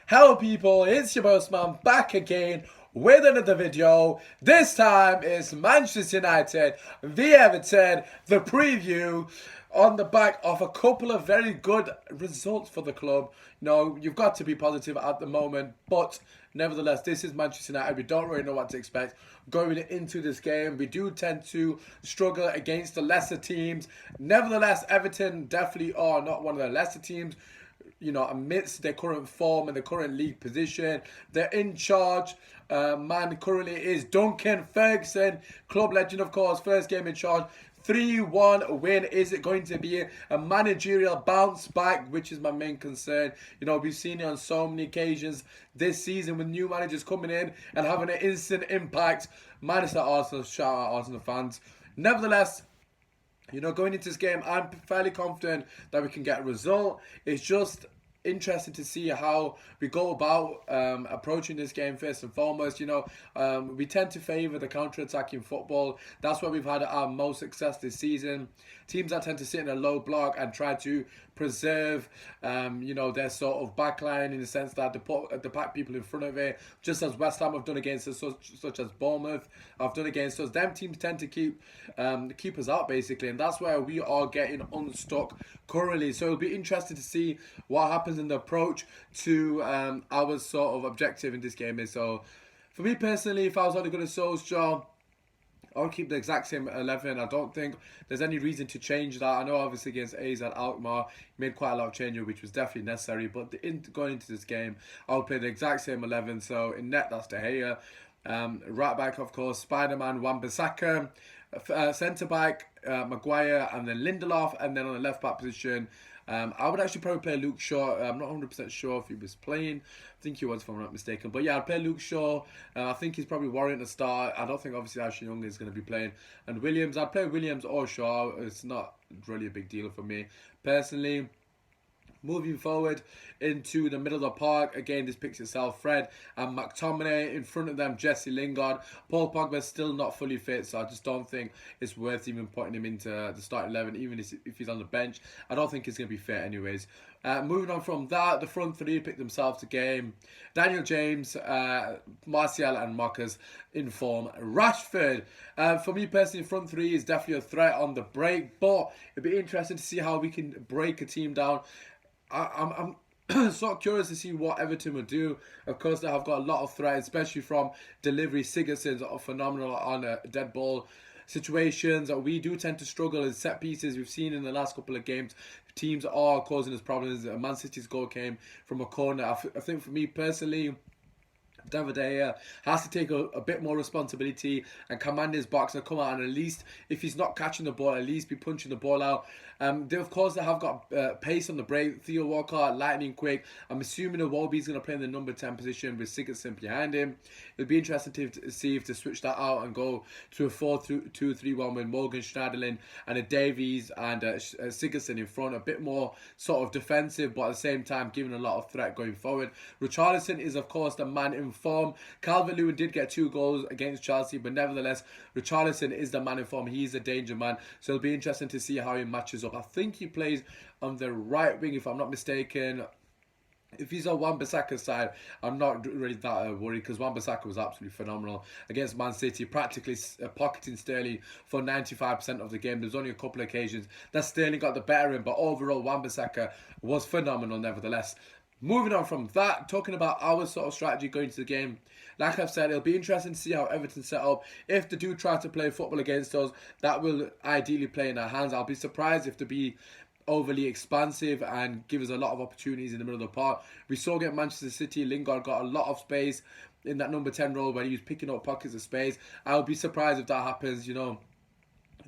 Hello people, it's your bossman back again with another video. This time is Manchester United v Everton, the preview on the back of a couple of very good results for the club. You've got to be positive at the moment, but nevertheless, this is Manchester United. We don't really know what to expect going into this game. We do tend to struggle against the lesser teams. Nevertheless, Everton definitely are not one of the lesser teams, amidst their current form and the current league position. They're in charge. Man currently is Duncan Ferguson, club legend, of course. First game in charge. 3-1 win. Is it going to be a managerial bounce back, which is my main concern? We've seen it on so many occasions this season with new managers coming in and having an instant impact. Minus that Arsenal, shout out Arsenal fans. Nevertheless, going into this game, I'm fairly confident that we can get a result. It's just interesting to see how we go about approaching this game first and foremost. We tend to favour the counter-attacking football. That's where we've had our most success this season. Teams that tend to sit in a low block and try to preserve, their sort of backline in the sense that they pack people in front of it, just as West Ham have done against us, such as Bournemouth have done against us. Them teams tend to keep us out, basically, and that's where we are getting unstuck currently. So it'll be interesting to see what happens in the approach to our sort of objective in this game. So for me personally, if I was only going to Solskjaer, I'll keep the exact same 11. I don't think there's any reason to change that. I know obviously against AZ Alkmaar, he made quite a lot of changes, which was definitely necessary. But going into this game, I'll play the exact same 11. So in net, that's De Gea. Right back, of course, Spider-Man, Wan-Bissaka. Centre back, Maguire, and then Lindelof. And then on the left back position, I would actually probably play Luke Shaw. I'm not 100% sure if he was playing. I think he was, if I'm not mistaken. But yeah, I'd play Luke Shaw. I think he's probably warranting a start. I don't think obviously Ashley Young is going to be playing. And Williams, I'd play Williams or Shaw. It's not really a big deal for me personally. Moving forward into the middle of the park, again, this picks itself. Fred and McTominay. In front of them, Jesse Lingard. Paul Pogba's still not fully fit, so I just don't think it's worth even putting him into the starting 11, even if he's on the bench. I don't think he's going to be fit anyways. Moving on from that, the front three picked themselves a game. Daniel James, Martial and Marcus in form. Rashford, for me personally, front three is definitely a threat on the break, but it'd be interesting to see how we can break a team down. I'm sort of curious to see what Everton will do. Of course, they have got a lot of threat, especially from delivery. Sigurdsson's are phenomenal on dead ball situations. We do tend to struggle in set pieces. We've seen in the last couple of games, teams are causing us problems. Man City's goal came from a corner. I think for me personally, David De Gea has to take a bit more responsibility and command his box and come out, and at least if he's not catching the ball, at least be punching the ball out. Of course, they have got pace on the break. Theo Walcott, lightning quick. I'm assuming Iwobi's going to play in the number 10 position with Sigurdsson behind him. It'll be interesting to see if they switch that out and go to a 4-2-3-1 with Morgan Schneiderlin and a Davies and Sigurdsson in front. A bit more sort of defensive, but at the same time giving a lot of threat going forward. Richarlison is, of course, the man in form. Calvert-Lewin did get 2 goals against Chelsea, but nevertheless, Richarlison is the man in form. He's a danger man, so it'll be interesting to see how he matches up. I think he plays on the right wing, if I'm not mistaken. If he's on Wan-Bissaka's side, I'm not really that worried, because Wan-Bissaka was absolutely phenomenal against Man City, practically pocketing Sterling for 95% of the game. There's only a couple of occasions that Sterling got the better in, but overall Wan-Bissaka was phenomenal nevertheless. Moving on from that, talking about our sort of strategy going into the game. Like I've said, it'll be interesting to see how Everton set up. If they do try to play football against us, that will ideally play in our hands. I'll be surprised if they be overly expansive and give us a lot of opportunities in the middle of the park. We saw against Manchester City, Lingard got a lot of space in that number 10 role where he was picking up pockets of space. I'll be surprised if that happens,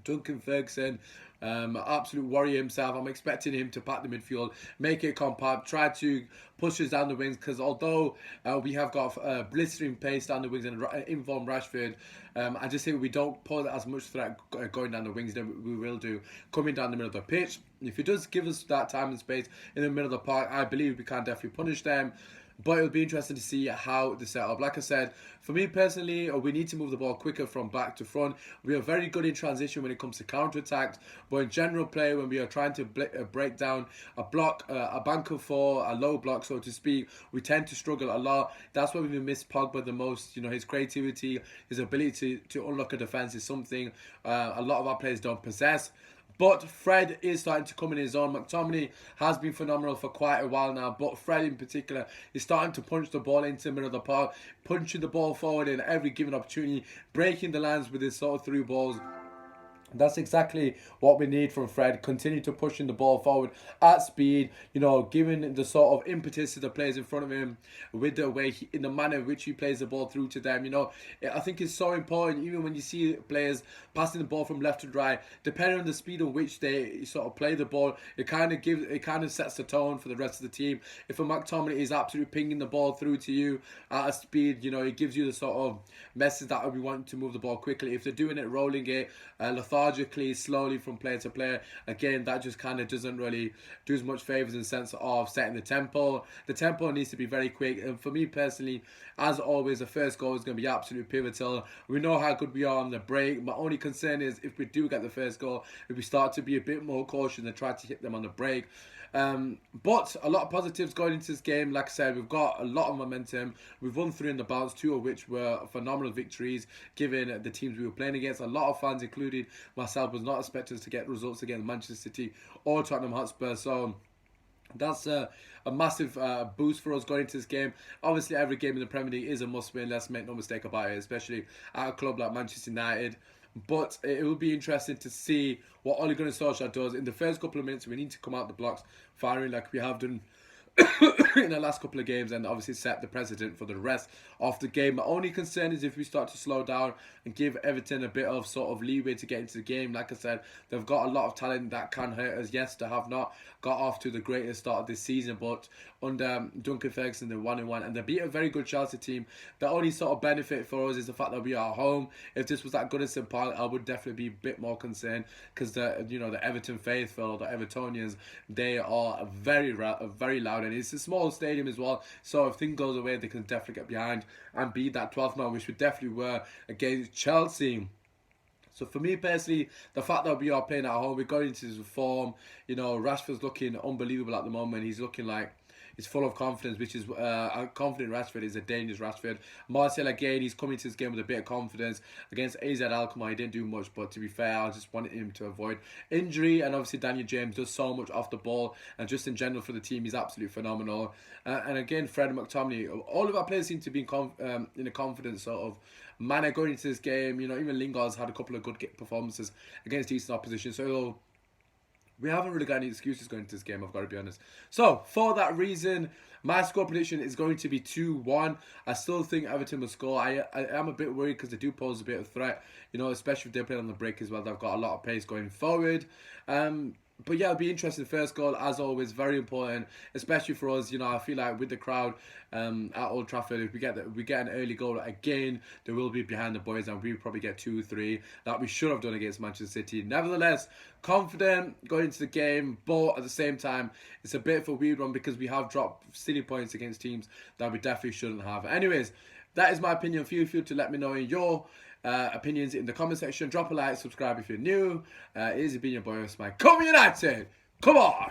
Duncan Ferguson, absolute warrior himself. I'm expecting him to pack the midfield, make it compact, try to push us down the wings, because although we have got blistering pace down the wings and informed Rashford, I just think we don't pose as much threat going down the wings than we will do coming down the middle of the pitch. If he does give us that time and space in the middle of the park, I believe we can definitely punish them. but it'll be interesting to see how the setup. Like I said, for me personally, we need to move the ball quicker from back to front. We are very good in transition when it comes to counter attacks, but in general play, when we are trying to break down a block, a bank of four, a low block, so to speak, we tend to struggle a lot. That's why we miss Pogba the most. You know, his creativity, his ability to unlock a defense is something a lot of our players don't possess. But Fred is starting to come in his own. McTominay has been phenomenal for quite a while now, but Fred in particular is starting to punch the ball into the middle of the park, punching the ball forward in every given opportunity, breaking the lines with his sort of through balls. That's exactly what we need from Fred. Continue to pushing the ball forward at speed, you know, giving the sort of impetus to the players in front of him with the way in the manner in which he plays the ball through to them. You know, I think it's so important, even when you see players passing the ball from left to right, depending on the speed at which they sort of play the ball, it kind of sets the tone for the rest of the team. If a McTominay is absolutely pinging the ball through to you at a speed, you know, it gives you the sort of message that we want to move the ball quickly. If they're doing it, rolling it, lethargically, slowly from player to player, again, that just kind of doesn't really do as much favours in the sense of setting the tempo. The tempo needs to be very quick, and for me personally, as always, the first goal is going to be absolutely pivotal. We know how good we are on the break. My only concern is if we do get the first goal, if we start to be a bit more cautious and try to hit them on the break. But a lot of positives going into this game. Like I said, we've got a lot of momentum. We've won 3 in the bounce, 2 of which were phenomenal victories given the teams we were playing against. A lot of fans, including myself, was not expecting us to get results against Manchester City or Tottenham Hotspur. So that's a massive boost for us going into this game. Obviously, every game in the Premier League is a must-win. Let's make no mistake about it, especially at a club like Manchester United. But it will be interesting to see what Ole Gunnar Solskjaer does. In the first couple of minutes, we need to come out the blocks firing like we have done in the last couple of games, and obviously set the precedent for the rest of the game. My only concern is if we start to slow down and give Everton a bit of sort of leeway to get into the game. Like I said, they've got a lot of talent that can hurt us. Yes, they have not got off to the greatest start of this season, but under Duncan Ferguson, they're 1-1, and they beat a very good Chelsea team. The only sort of benefit for us is the fact that we are at home. If this was at Goodison Park, I would definitely be a bit more concerned, because the Everton faithful, the Evertonians, they are very loud, and it's a small stadium as well. So if things goes away, they can definitely get behind and beat that 12th man, which we definitely were against Chelsea. So for me personally, the fact that we are playing at home, we're going into this form. You know, Rashford's looking unbelievable at the moment. He's looking like he's full of confidence, which is a confident Rashford is a dangerous Rashford. Martial, again, he's coming to this game with a bit of confidence. Against AZ Alkmaar, he didn't do much, but to be fair, I just wanted him to avoid injury. And obviously, Daniel James does so much off the ball, and just in general for the team, he's absolutely phenomenal. And again, Fred and McTominay, all of our players seem to be in a confident sort of manner going into this game. You know, even Lingard's had a couple of good performances against decent opposition. So we haven't really got any excuses going into this game, I've got to be honest. So, for that reason, my score prediction is going to be 2-1. I still think Everton will score. I am a bit worried because they do pose a bit of threat, you know, especially if they're playing on the break as well. They've got a lot of pace going forward. But yeah, it'll be interesting. First goal, as always, very important, especially for us. You know, I feel like with the crowd at Old Trafford, if we get an early goal again, they will be behind the boys, and we'll probably get 2-3 that we should have done against Manchester City. Nevertheless, confident going into the game, but at the same time, it's a bit of a weird one because we have dropped silly points against teams that we definitely shouldn't have. Anyways, that is my opinion. Feel free to let me know your opinions in the comment section. Drop a like, subscribe if you're new. It is been your boy, Osman. Come United! Come on!